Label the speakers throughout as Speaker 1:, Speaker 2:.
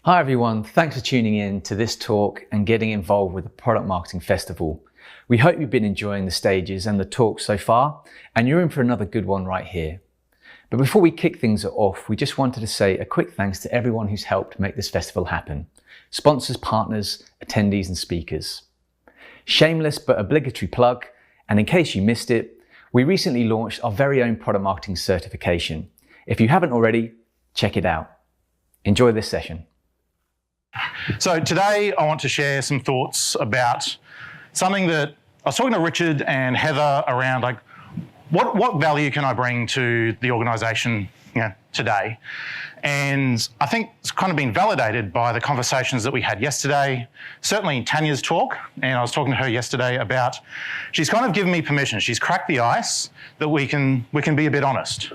Speaker 1: Hi everyone, thanks for tuning in to this talk and getting involved with the Product Marketing Festival. We hope you've been enjoying the stages and the talks so far, and you're in for another good one right here. But before we kick things off, we just wanted to say a quick thanks to everyone who's helped make this festival happen. Sponsors, partners, attendees and speakers. Shameless but obligatory plug, and in case you missed it, we recently launched our very own product marketing certification. If you haven't already, check it out. Enjoy this session.
Speaker 2: So today I want to share some thoughts about something that I was talking to Richard and Heather around, like what value can I bring to the organisation today? And I think it's kind of been validated by the conversations that we had yesterday, certainly in Tanya's talk, and I was talking to her yesterday about, she's kind of given me permission, she's cracked the ice that we can be a bit honest.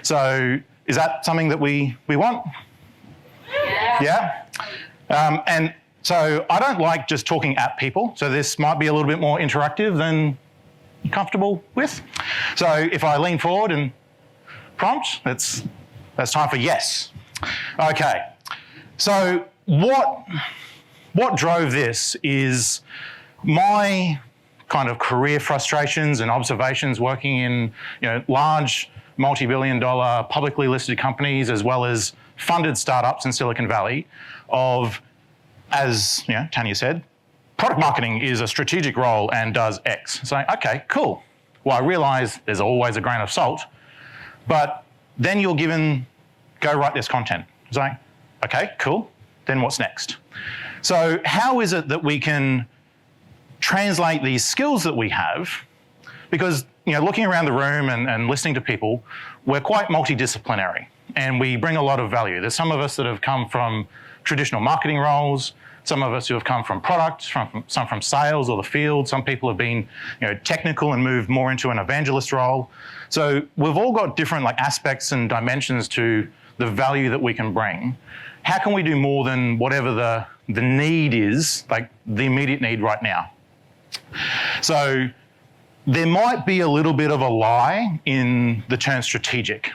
Speaker 2: So is that something that we want? Yeah? And so I don't like just talking at people, so this might be a little bit more interactive than you're comfortable with. So if I lean forward and prompt, that's time for yes. Okay, so what drove this is my kind of career frustrations and observations working in large multi-billion-dollar publicly listed companies as well as funded startups in Silicon Valley of, as Tanya said, product marketing is a strategic role and does X. So, okay, cool. Well, I realise there's always a grain of salt, but then you're given, go write this content. It's like, okay, cool. Then what's next? So how is it that we can translate these skills that we have? Because looking around the room and listening to people, we're quite multidisciplinary and we bring a lot of value. There's some of us that have come from traditional marketing roles, some of us who have come from product, some from sales or the field. Some people have been technical and moved more into an evangelist role. So we've all got different aspects and dimensions to the value that we can bring. How can we do more than whatever the need is, like the immediate need right now? So there might be a little bit of a lie in the term strategic.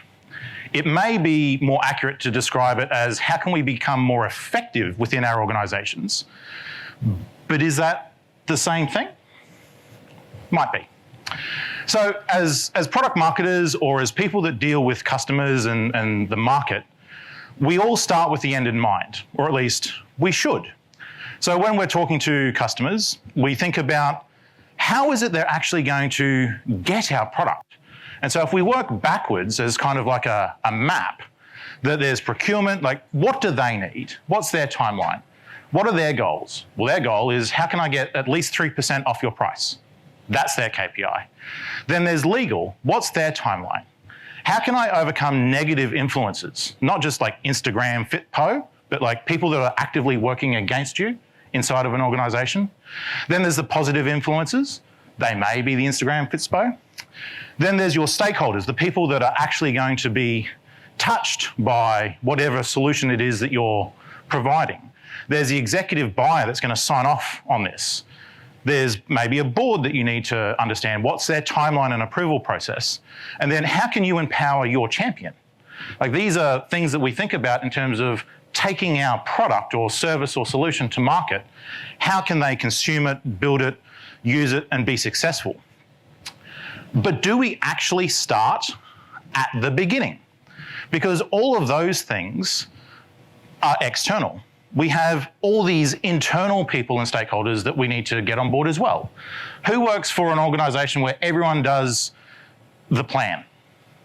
Speaker 2: It may be more accurate to describe it as how can we become more effective within our organisations? But is that the same thing? Might be. So as product marketers or as people that deal with customers and the market, we all start with the end in mind, or at least we should. So when we're talking to customers, we think about how is it they're actually going to get our product? And so if we work backwards as kind of like a map, that there's procurement, like what do they need? What's their timeline? What are their goals? Well, their goal is how can I get at least 3% off your price? That's their KPI. Then there's legal. What's their timeline? How can I overcome negative influences? Not just like Instagram FitPo, but like people that are actively working against you inside of an organization. Then there's the positive influences. They may be the Instagram FitSpo. Then there's your stakeholders, the people that are actually going to be touched by whatever solution it is that you're providing. There's the executive buyer that's going to sign off on this. There's maybe a board that you need to understand what's their timeline and approval process. And then how can you empower your champion? Like these are things that we think about in terms of taking our product or service or solution to market. How can they consume it, build it, use it, and be successful? But do we actually start at the beginning? Because all of those things are external. We have all these internal people and stakeholders that we need to get on board as well. Who works for an organisation where everyone does the plan?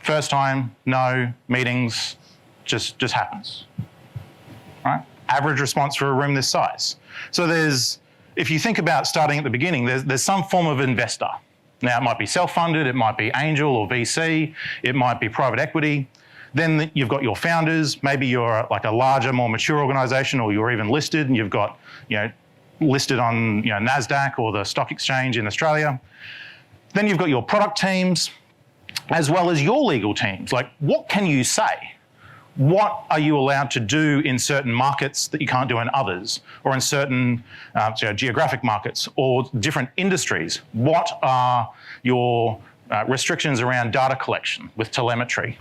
Speaker 2: First time, no, meetings, just happens, right? Average response for a room this size. So if you think about starting at the beginning, there's some form of investor. Now, it might be self-funded, it might be angel or VC, it might be private equity. Then you've got your founders, maybe you're like a larger, more mature organisation, or you're even listed and you've got, listed on NASDAQ or the stock exchange in Australia. Then you've got your product teams, as well as your legal teams. Like, what can you say? What are you allowed to do in certain markets that you can't do in others, or in certain geographic markets or different industries? What are your restrictions around data collection with telemetry?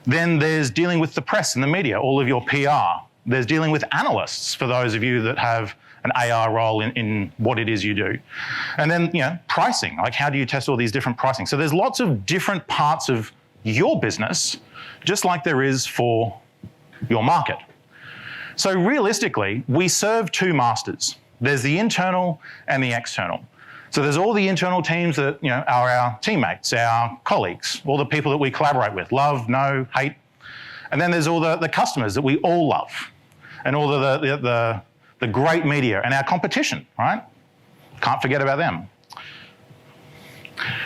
Speaker 2: Then there's dealing with the press and the media, all of your PR. There's dealing with analysts for those of you that have an AR role in what it is you do. And then, pricing, like how do you test all these different pricing? So there's lots of different parts of your business, just like there is for your market. So realistically, we serve two masters. There's the internal and the external. So there's all the internal teams that are our teammates, our colleagues, all the people that we collaborate with, love, know, hate. And then there's all the customers that we all love, and all the great media and our competition, right? Can't forget about them.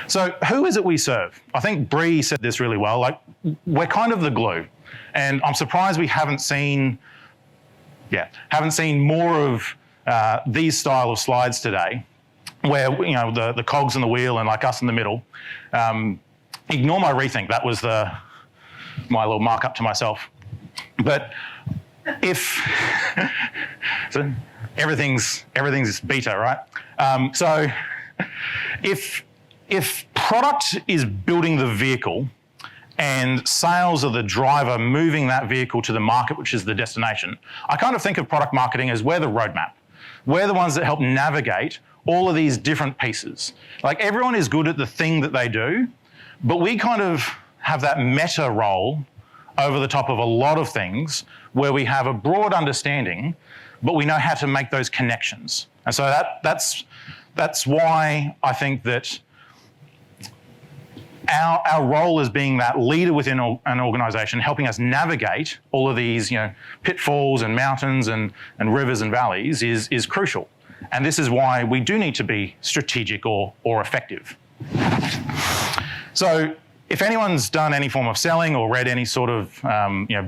Speaker 2: So who is it we serve? I think Bree said this really well. Like, we're kind of the glue, and I'm surprised we haven't seen more of these style of slides today, where the cogs in the wheel and like us in the middle. Ignore my rethink. That was my little markup to myself. But so everything's beta, right? So if product is building the vehicle and sales are the driver moving that vehicle to the market, which is the destination, I kind of think of product marketing as we're the roadmap. We're the ones that help navigate all of these different pieces. Like, everyone is good at the thing that they do, but we kind of have that meta role over the top of a lot of things where we have a broad understanding, but we know how to make those connections. And so that's why I think that our role as being that leader within an organization, helping us navigate all of these pitfalls and mountains and rivers and valleys is crucial. And this is why we do need to be strategic or effective. So if anyone's done any form of selling or read any sort of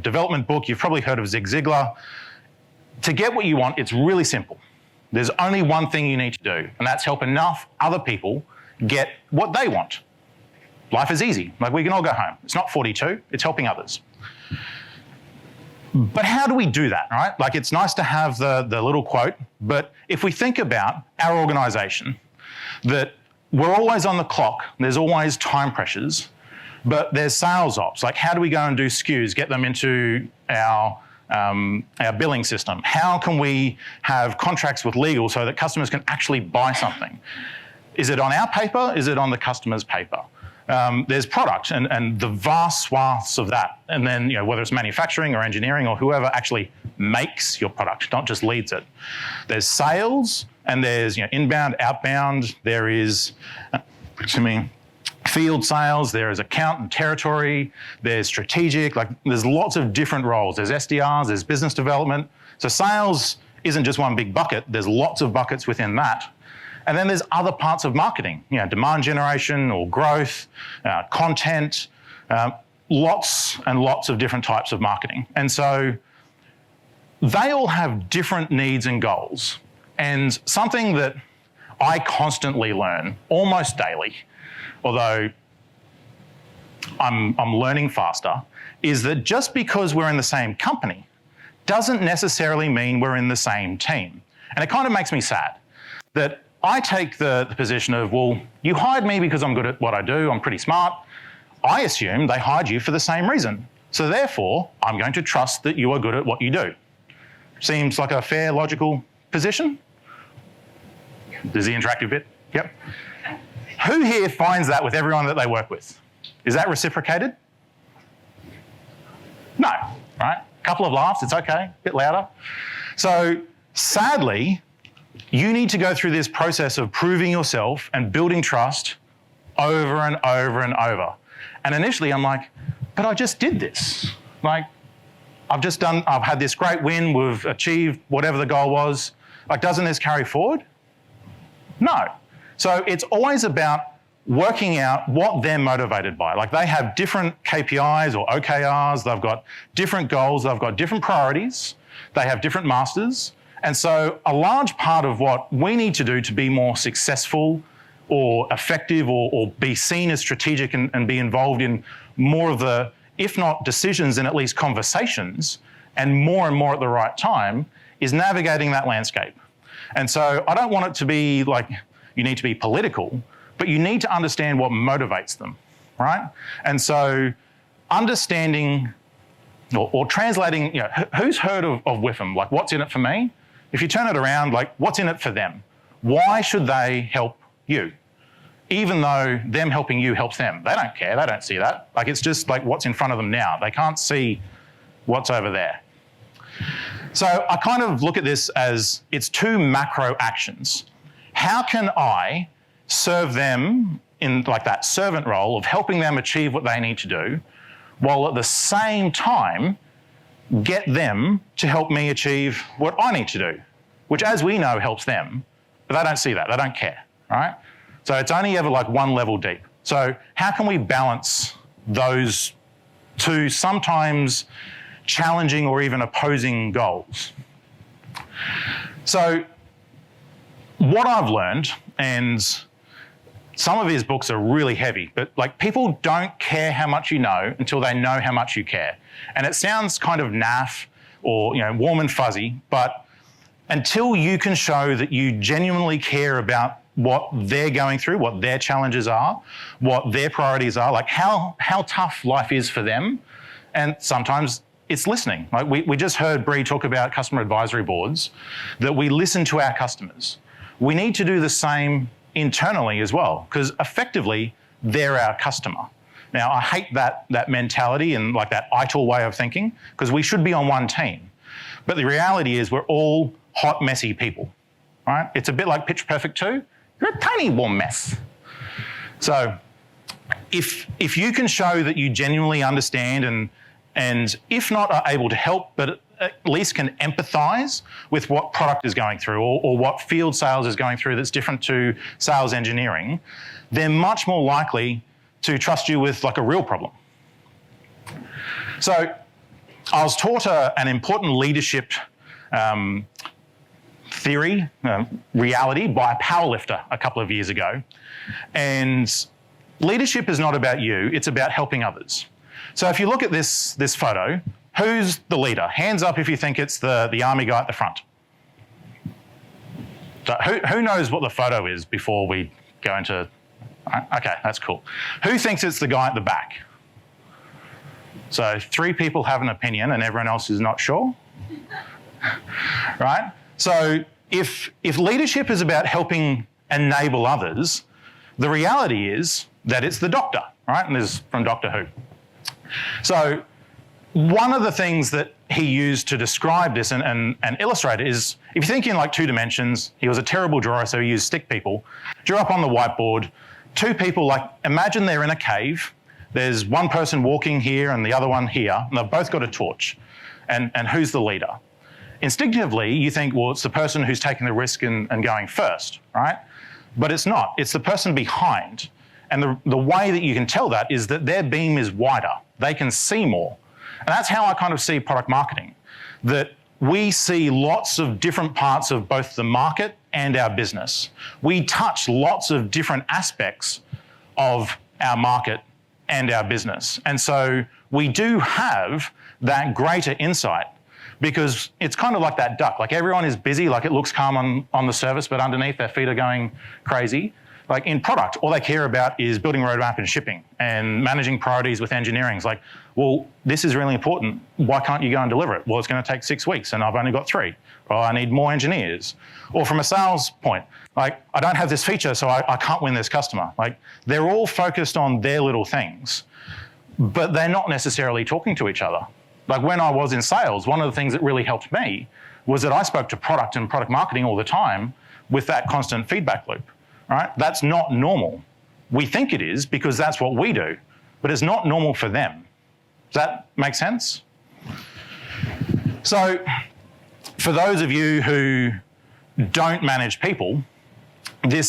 Speaker 2: development book, you've probably heard of Zig Ziglar. To get what you want, it's really simple. There's only one thing you need to do, and that's help enough other people get what they want. Life is easy. Like, we can all go home. It's not 42, it's helping others. But how do we do that, right? Like, it's nice to have the little quote, but if we think about our organization, that we're always on the clock, there's always time pressures, but there's sales ops. Like, how do we go and do SKUs, get them into our billing system? How can we have contracts with legal so that customers can actually buy something? Is it on our paper? Is it on the customer's paper? There's product and the vast swaths of that. And then, whether it's manufacturing or engineering or whoever actually makes your product, not just leads it. There's sales, and there's inbound, outbound. There is, field sales. There is account and territory. There's strategic. Like, there's lots of different roles. There's SDRs. There's business development. So sales isn't just one big bucket. There's lots of buckets within that. And then there's other parts of marketing, demand generation or growth, content, lots and lots of different types of marketing. And so they all have different needs and goals. And something that I constantly learn, almost daily, although I'm learning faster, is that just because we're in the same company doesn't necessarily mean we're in the same team. And it kind of makes me sad that I take the position of, well, you hired me because I'm good at what I do, I'm pretty smart. I assume they hired you for the same reason. So therefore, I'm going to trust that you are good at what you do. Seems like a fair, logical position? There's the interactive bit. Yep. Who here finds that with everyone that they work with? Is that reciprocated? No, right? A couple of laughs, it's okay, a bit louder. So sadly, you need to go through this process of proving yourself and building trust over and over and over. And initially I'm like, but I just did this. Like, I've had this great win, we've achieved whatever the goal was. Like, doesn't this carry forward? No. So it's always about working out what they're motivated by. Like, they have different KPIs or OKRs, they've got different goals, they've got different priorities, they have different masters. And so a large part of what we need to do to be more successful or effective or be seen as strategic and be involved in more of the, if not decisions, then at least conversations, and more at the right time, is navigating that landscape. And so I don't want it to be like you need to be political, but you need to understand what motivates them, right? And so understanding or translating, who's heard of WIFM? Like, what's in it for me? If you turn it around, like, what's in it for them? Why should they help you? Even though them helping you helps them. They don't care, they don't see that. Like, it's just like what's in front of them now. They can't see what's over there. So I kind of look at this as it's two macro actions. How can I serve them in like that servant role of helping them achieve what they need to do, while at the same time get them to help me achieve what I need to do, which, as we know, helps them, but they don't see that, they don't care, right? So it's only ever like one level deep. So how can we balance those two sometimes challenging or even opposing goals? So what I've learned, and some of his books are really heavy, but like, people don't care how much you know until they know how much you care. And it sounds kind of naff or warm and fuzzy, but until you can show that you genuinely care about what they're going through, what their challenges are, what their priorities are, like how tough life is for them, and sometimes it's listening. Like we just heard Bree talk about customer advisory boards, that we listen to our customers. We need to do the same internally as well, because effectively they're our customer. Now, I hate that mentality and like that ITIL way of thinking, because we should be on one team. But the reality is we're all hot, messy people, right? It's a bit like Pitch Perfect 2. You're a tiny warm mess. So if you can show that you genuinely understand and if not are able to help, but at least can empathise with what product is going through or what field sales is going through that's different to sales engineering, they're much more likely to trust you with like a real problem. So I was taught an important leadership theory, reality, by a powerlifter a couple of years ago. And leadership is not about you, it's about helping others. So if you look at this photo, who's the leader? Hands up if you think it's the army guy at the front. So who knows what the photo is before we go into... Okay, that's cool. Who thinks it's the guy at the back? So 3 people have an opinion and everyone else is not sure. Right? So if leadership is about helping enable others, the reality is that it's the doctor, right? And this is from Doctor Who. So one of the things that he used to describe this and illustrate it is, if you think in like 2 dimensions, he was a terrible drawer, so he used stick people, drew up on the whiteboard, 2 people, like imagine they're in a cave, there's one person walking here and the other one here, and they've both got a torch. And who's the leader? Instinctively, you think, well, it's the person who's taking the risk and going first, right? But it's not, it's the person behind. And the way that you can tell that is that their beam is wider. They can see more. And that's how I kind of see product marketing, that we see lots of different parts of both the market and our business. We touch lots of different aspects of our market and our business. And so we do have that greater insight, because it's kind of like that duck. Like everyone is busy, like it looks calm on the surface, but underneath their feet are going crazy. Like in product, all they care about is building roadmap and shipping and managing priorities with engineering. It's like, well, this is really important. Why can't you go and deliver it? Well, it's going to take 6 weeks and I've only got 3. Or I need more engineers. Or from a sales point, like I don't have this feature, so I can't win this customer. Like they're all focused on their little things, but they're not necessarily talking to each other. Like when I was in sales, one of the things that really helped me was that I spoke to product and product marketing all the time with that constant feedback loop. Right? That's not normal. We think it is because that's what we do, but it's not normal for them. Does that make sense? So for those of you who don't manage people, you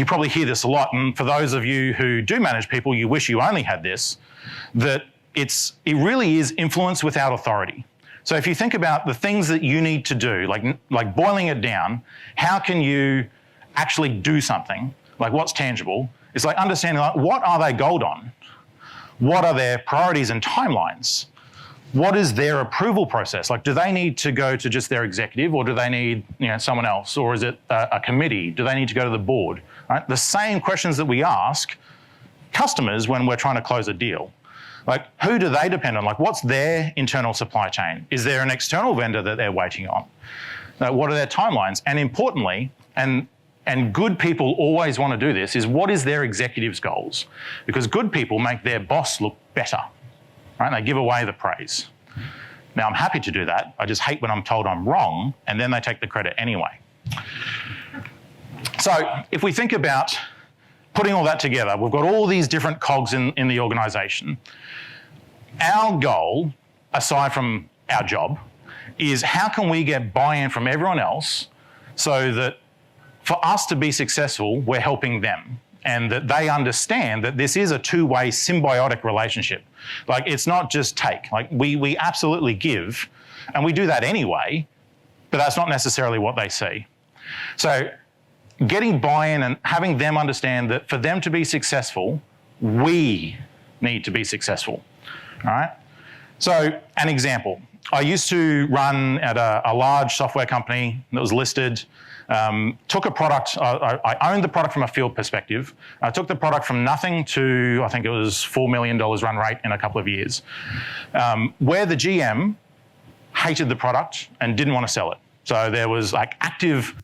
Speaker 2: probably hear this a lot, and for those of you who do manage people, you wish you only had this, that it really is influence without authority. So if you think about the things that you need to do, like boiling it down, how can you actually do something? Like what's tangible? It's like understanding like, what are they gold on? What are their priorities and timelines? What is their approval process? Like, do they need to go to just their executive, or do they need someone else? Or is it a committee? Do they need to go to the board? Right? The same questions that we ask customers when we're trying to close a deal. Like, who do they depend on? Like, what's their internal supply chain? Is there an external vendor that they're waiting on? What are their timelines? And importantly, and good people always want to do this, is what is their executives' goals? Because good people make their boss look better, right? They give away the praise. Now, I'm happy to do that. I just hate when I'm told I'm wrong, and then they take the credit anyway. So if we think about putting all that together, we've got all these different cogs in the organisation. Our goal, aside from our job, is how can we get buy-in from everyone else so that for us to be successful, we're helping them, and that they understand that this is a two-way symbiotic relationship. Like, it's not just take. Like, we absolutely give, and we do that anyway, but that's not necessarily what they see. So getting buy-in and having them understand that for them to be successful, we need to be successful, all right? So an example, I used to run at a large software company that was listed, took a product, I owned the product from a field perspective. I took the product from nothing to, I think it was $4 million run rate in a couple of years, where the GM hated the product and didn't want to sell it. So there was like active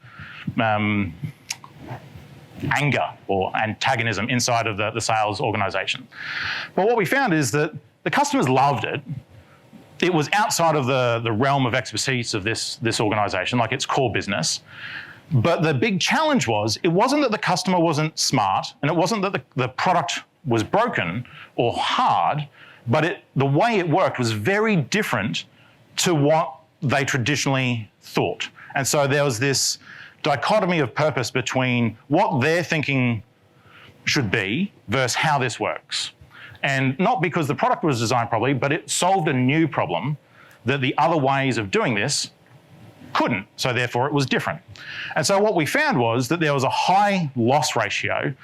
Speaker 2: anger or antagonism inside of the sales organisation. But what we found is that the customers loved it. It was outside of the realm of expertise of this organisation, like its core business. But the big challenge was, it wasn't that the customer wasn't smart, and it wasn't that the product was broken or hard, but the way it worked was very different to what they traditionally thought. And so there was this dichotomy of purpose between what they're thinking should be versus how this works. And not because the product was designed properly, but it solved a new problem that the other ways of doing this couldn't, so therefore it was different. And so what we found was that there was a high loss ratio,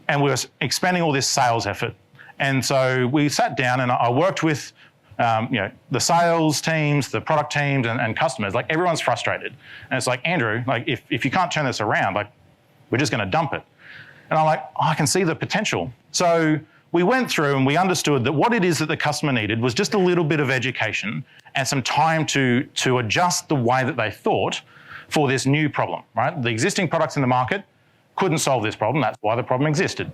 Speaker 2: and we were expending all this sales effort. And so we sat down and I worked with the sales teams, the product teams, and customers. Like, everyone's frustrated. And it's like, Andrew, like, if you can't turn this around, like, we're just going to dump it. And I'm like, I can see the potential. So we went through and we understood that what it is that the customer needed was just a little bit of education and some time to adjust the way that they thought for this new problem, right? The existing products in the market couldn't solve this problem. That's why the problem existed.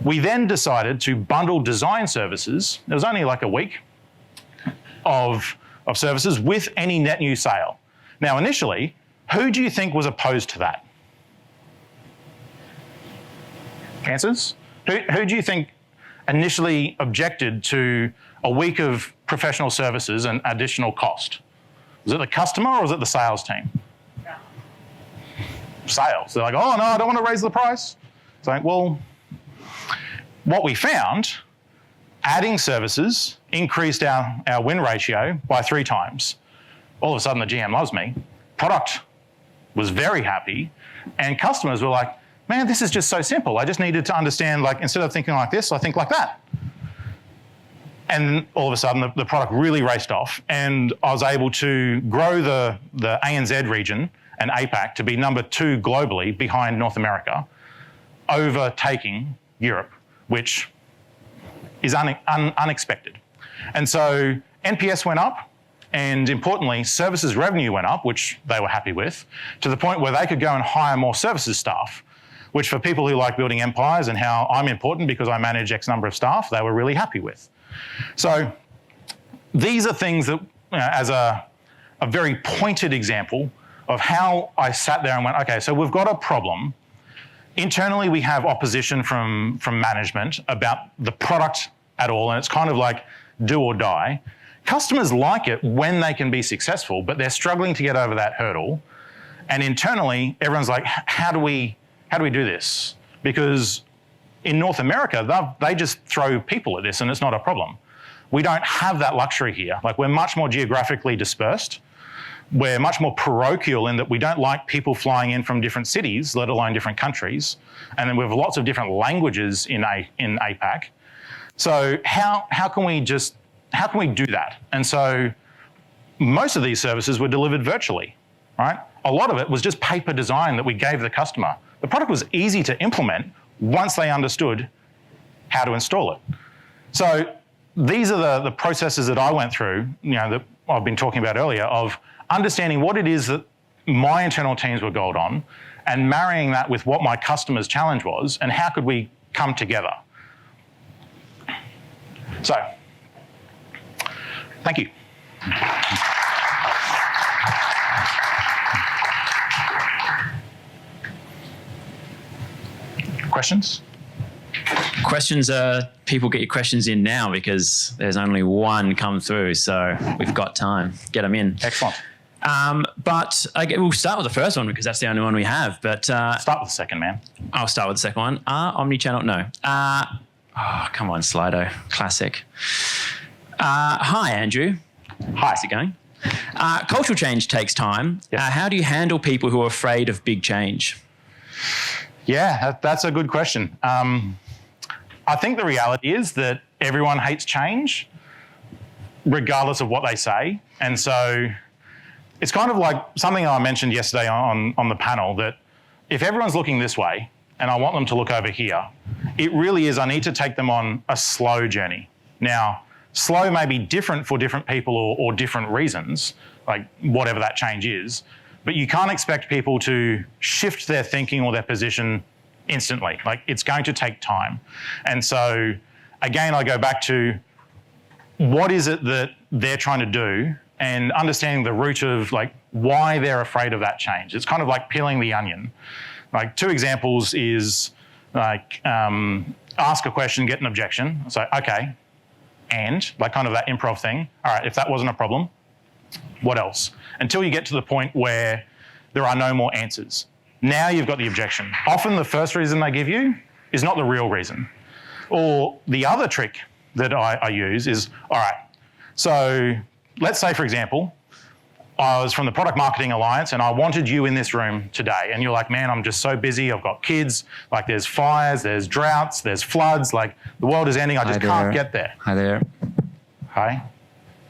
Speaker 2: We then decided to bundle design services. It was only like a week of services with any net new sale. Now, initially, who do you think was opposed to that? Answers? Who do you think initially objected to a week of professional services and additional cost? Was it the customer or was it the sales team? Yeah. Sales. They're like, oh no, I don't want to raise the price. It's like, well, what we found, adding services increased our win ratio by 3 times. All of a sudden the GM loves me. Product was very happy, and customers were like, man, this is just so simple. I just needed to understand, like, instead of thinking like this, I think like that. And all of a sudden, the product really raced off, and I was able to grow the ANZ region and APAC to be number 2 globally behind North America, overtaking Europe, which is unexpected. And so NPS went up, and importantly, services revenue went up, which they were happy with, to the point where they could go and hire more services staff, which for people who like building empires and how I'm important because I manage X number of staff, they were really happy with. So these are things that, as a very pointed example of how I sat there and went, okay, so we've got a problem. Internally, we have opposition from management about the product at all, and it's kind of like do or die. Customers like it when they can be successful, but they're struggling to get over that hurdle. And internally, everyone's like, how do we do this? Because in North America, they just throw people at this and it's not a problem. We don't have that luxury here. Like, we're much more geographically dispersed. We're much more parochial in that we don't like people flying in from different cities, let alone different countries. And then we have lots of different languages in APAC. So how can we do that? And so most of these services were delivered virtually, right? A lot of it was just paper design that we gave the customer. The product was easy to implement once they understood how to install it. So these are the processes that I went through, that I've been talking about earlier, of understanding what it is that my internal teams were gold on and marrying that with what my customers' challenge was and how could we come together. So, thank you. Questions?
Speaker 3: Questions, people get your questions in now because there's only one come through, so we've got time. Get them in.
Speaker 2: Excellent.
Speaker 3: But we'll start with the first one because that's the only one we have. But
Speaker 2: Start with the second, man.
Speaker 3: I'll start with the second one. Omnichannel, no. Come on, Slido. Classic. Hi, Andrew.
Speaker 2: Hi.
Speaker 3: How's it going? Cultural change takes time.
Speaker 2: Yes.
Speaker 3: How do you handle people who are afraid of big change?
Speaker 2: Yeah, that's a good question. I think the reality is that everyone hates change, regardless of what they say. And so it's kind of like something I mentioned yesterday on the panel, that if everyone's looking this way and I want them to look over here, it really is, I need to take them on a slow journey. Now, slow may be different for different people or different reasons, like whatever that change is, but you can't expect people to shift their thinking or their position instantly. Like, it's going to take time. And so, again, I go back to what is it that they're trying to do and understanding the root of like why they're afraid of that change. It's kind of like peeling the onion. Like, 2 examples is like ask a question, get an objection. So, okay, and like kind of that improv thing. All right, if that wasn't a problem, what else? Until you get to the point where there are no more answers. Now you've got the objection. Often the first reason they give you is not the real reason. Or the other trick that I use is, all right, so let's say, for example, I was from the Product Marketing Alliance and I wanted you in this room today. And you're like, man, I'm just so busy. I've got kids. Like, there's fires, there's droughts, there's floods. Like, the world is ending. I just can't get there.
Speaker 3: Hi there.
Speaker 2: Hi?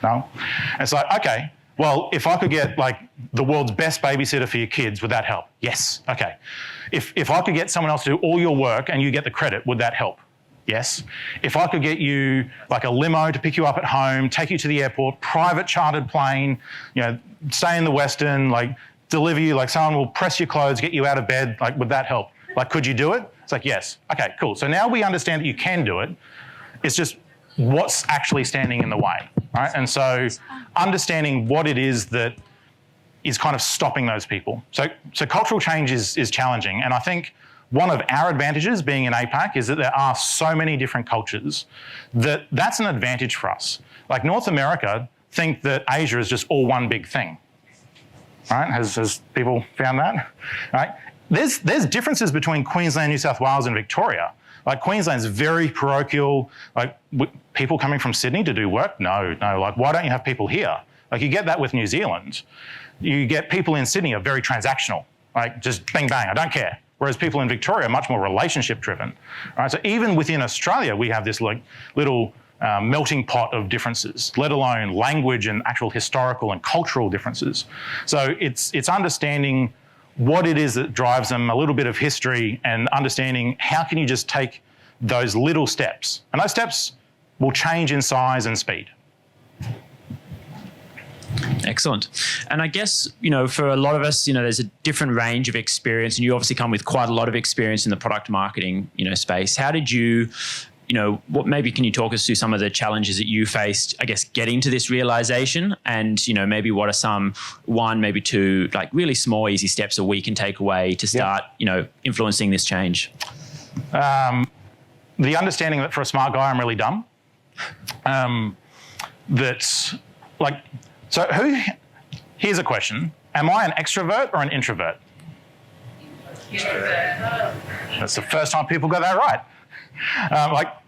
Speaker 2: No? And it's like, okay, well, if I could get like the world's best babysitter for your kids, would that help? Yes. Okay. If I could get someone else to do all your work and you get the credit, would that help? Yes. If I could get you like a limo to pick you up at home, take you to the airport, private chartered plane, stay in the Western, like deliver you, like someone will press your clothes, get you out of bed, like would that help? Like, could you do it? It's like, yes. Okay, cool. So now we understand that you can do it. It's just what's actually standing in the way, right? And so understanding what it is that is kind of stopping those people. So cultural change is challenging. And I think one of our advantages being in APAC is that there are so many different cultures that's an advantage for us. Like, North America think that Asia is just all one big thing, right? Has people found that, right? There's differences between Queensland, New South Wales and Victoria. Like, Queensland's very parochial. Like, people coming from Sydney to do work? No. Like, why don't you have people here? Like, you get that with New Zealand. You get people in Sydney are very transactional. Like, just bang, bang, I don't care. Whereas people in Victoria are much more relationship driven. Right? So even within Australia, we have this like little melting pot of differences, let alone language and actual historical and cultural differences. So it's understanding what it is that drives them, a little bit of history, and understanding how can you just take those little steps. And those steps will change in size and speed.
Speaker 3: Excellent. And I guess, for a lot of us, there's a different range of experience, and you obviously come with quite a lot of experience in the product marketing, space. How did you, maybe can you talk us through some of the challenges that you faced, I guess, getting to this realization, and, maybe what are some, maybe 2, like really small, easy steps that we can take away to start, influencing this change?
Speaker 2: The understanding that for a smart guy, I'm really dumb. Here's a question. Am I an extrovert or an introvert? Introvert. That's the first time people got that right.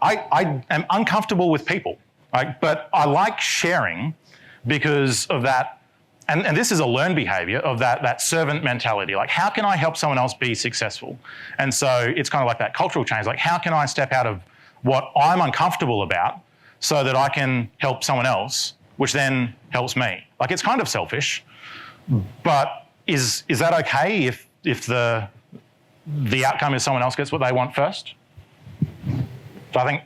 Speaker 2: I am uncomfortable with people, but I like sharing because of that, and this is a learned behavior of that servant mentality. Like, how can I help someone else be successful? And so it's kind of like that cultural change. Like, how can I step out of what I'm uncomfortable about so that I can help someone else, which then helps me? Like, it's kind of selfish, but is that okay if the outcome is someone else gets what they want first? So I think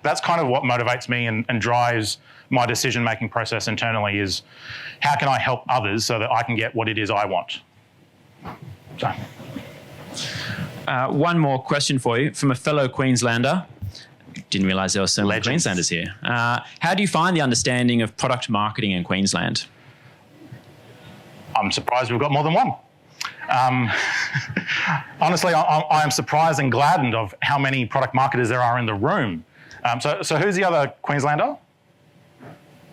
Speaker 2: that's kind of what motivates me and drives my decision-making process internally is how can I help others so that I can get what it is I want. So.
Speaker 3: One more question for you from a fellow Queenslander. Didn't realise there were so many
Speaker 2: Legends.
Speaker 3: Queenslanders here. How do you find the understanding of product marketing in Queensland?
Speaker 2: I'm surprised we've got more than one. Honestly, I am surprised and gladdened of how many product marketers there are in the room. So who's the other Queenslander?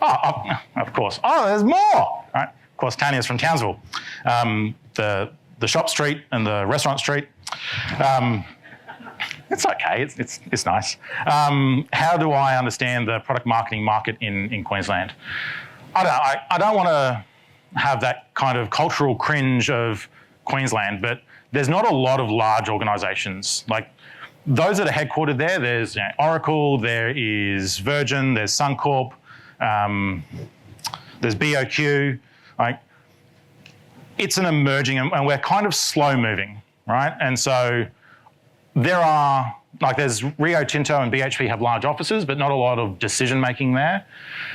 Speaker 2: Oh, of course. Oh, there's more. All right. Of course, Tanya's from Townsville. The shop street and the restaurant street. It's okay. It's nice. How do I understand the product marketing market in Queensland? I don't want to have that kind of cultural cringe of Queensland, but there's not a lot of large organisations. Like those that are headquartered there, there's Oracle, there is Virgin, there's Suncorp, there's BOQ. Like it's an emerging, and we're kind of slow moving, right? And so there's Rio Tinto and BHP have large offices, but not a lot of decision making there.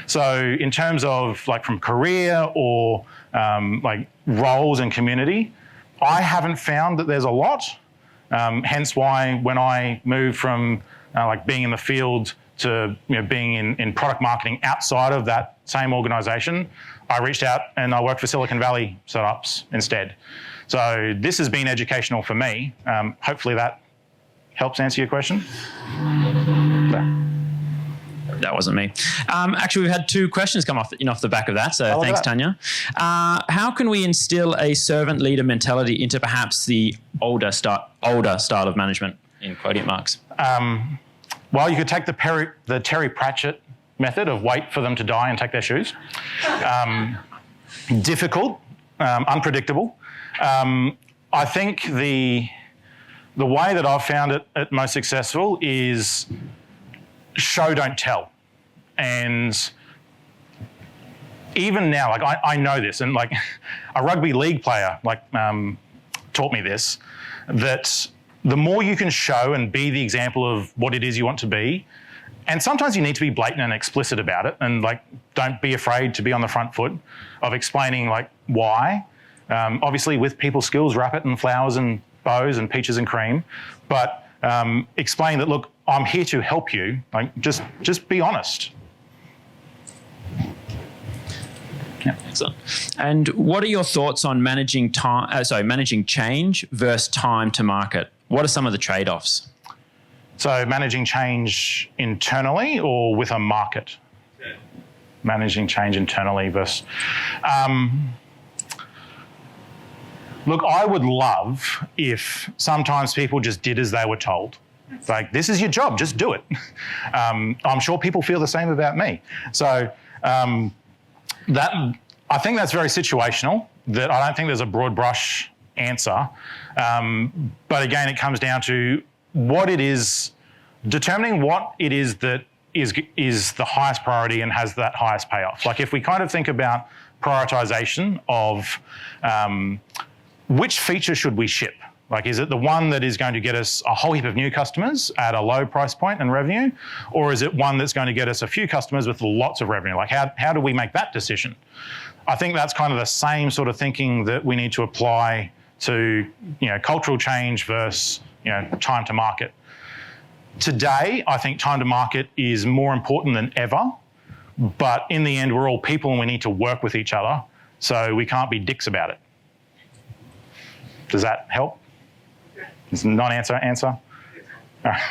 Speaker 2: So in terms of like from career or like roles and community, I haven't found that there's a lot. Hence why when I moved from like being in the field to being in product marketing outside of that same organisation, I reached out and I worked for Silicon Valley startups instead. So this has been educational for me. Hopefully that helps answer your question.
Speaker 3: That wasn't me. Actually, we've had two questions come off the back of that, so thanks, Tanya. How can we instill a servant leader mentality into perhaps the older style of management, in quoting marks?
Speaker 2: Well, you could take the Terry Pratchett method of wait for them to die and take their shoes. Difficult, unpredictable. I think the way that I've found it most successful is show, don't tell. And even now, like I know this, and like a rugby league player taught me this, that the more you can show and be the example of what it is you want to be, and sometimes you need to be blatant and explicit about it, and like don't be afraid to be on the front foot of explaining like why. Obviously with people skills, wrap it in flowers and bows and peaches and cream, but explain that, look, I'm here to help you. Like just be honest. Yeah.
Speaker 3: Excellent. And what are your thoughts on managing change versus time to market? What are some of the trade-offs?
Speaker 2: So managing change internally or with a market? Yeah. Managing change internally versus... Look, I would love if sometimes people just did as they were told. Like, this is your job, just do it. I'm sure people feel the same about me. So I think that's very situational, that I don't think there's a broad brush answer. But again, it comes down to what it is, determining what it is that is the highest priority and has that highest payoff. Like if we kind of think about prioritization of which feature should we ship? Like, is it the one that is going to get us a whole heap of new customers at a low price point and revenue? Or is it one that's going to get us a few customers with lots of revenue? Like, how do we make that decision? I think that's kind of the same sort of thinking that we need to apply to, cultural change versus, time to market. Today, I think time to market is more important than ever, but in the end, we're all people and we need to work with each other, so we can't be dicks about it. Does that help? It's a non-answer answer? All right.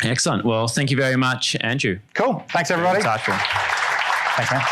Speaker 3: Excellent. Well, thank you very much, Andrew.
Speaker 2: Cool. Thanks, everybody.
Speaker 3: Thanks,
Speaker 2: man.